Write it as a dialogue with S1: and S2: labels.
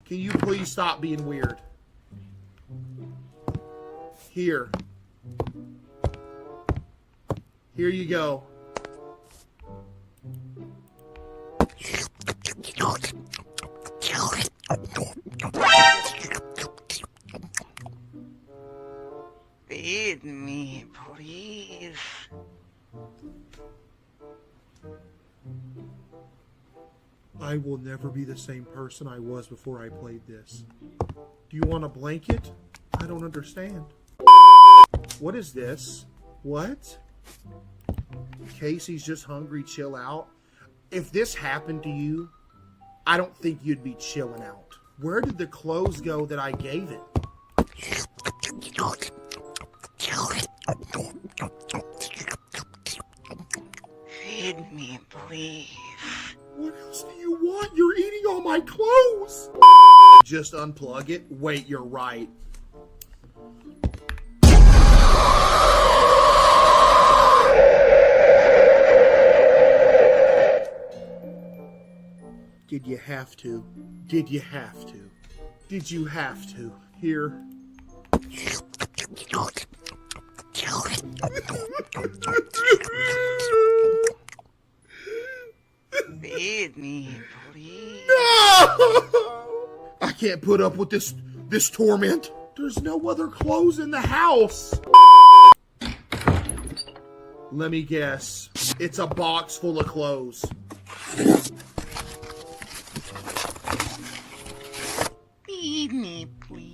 S1: Can you please stop being weird? Here. Here you go.
S2: Feed me, please.
S1: I will never be the same person I was before I played this. Do you want a blanket? I don't understand. What is this? What? Casey's just hungry, chill out. If this happened to you, I don't think you'd be chilling out. Where did the clothes go that I gave it?
S2: Feed me, please.
S1: What else do you want? You're eating all my clothes! Just unplug it? Wait, you're right. Did you have to? Did you have to? Did you have to? Here.
S2: Feed me, please.
S1: No! I can't put up with this torment. There's no other clothes in the house. Let me guess. It's a box full of clothes.
S2: Feed me, please.